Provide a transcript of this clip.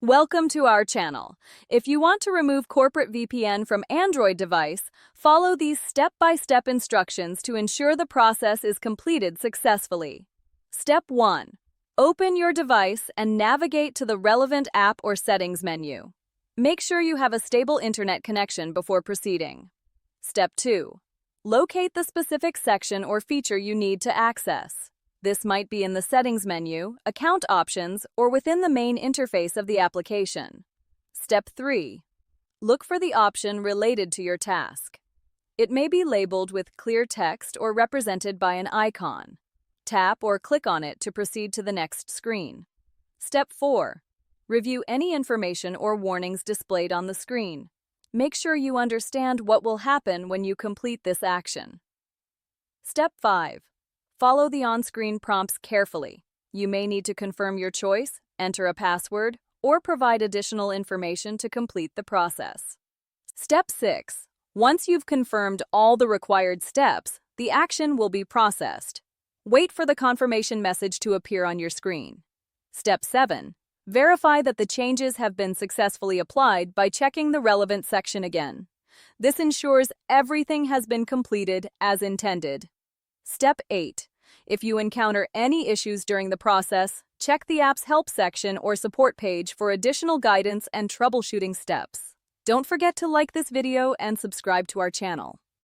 Welcome to our channel. If you want to remove corporate VPN from Android device, follow these step-by-step instructions to ensure the process is completed successfully. Step 1. Open your device and navigate to the relevant app or settings menu. Make sure you have a stable internet connection before proceeding. Step 2. Locate the specific section or feature you need to access. This might be in the settings menu, account options, or within the main interface of the application. Step 3. Look for the option related to your task. It may be labeled with clear text or represented by an icon. Tap or click on it to proceed to the next screen. Step 4. Review any information or warnings displayed on the screen. Make sure you understand what will happen when you complete this action. Step 5. Follow the on-screen prompts carefully. You may need to confirm your choice, enter a password, or provide additional information to complete the process. Step 6. Once you've confirmed all the required steps, the action will be processed. Wait for the confirmation message to appear on your screen. Step 7. Verify that the changes have been successfully applied by checking the relevant section again. This ensures everything has been completed as intended. Step 8. If you encounter any issues during the process, check the app's help section or support page for additional guidance and troubleshooting steps. Don't forget to like this video and subscribe to our channel.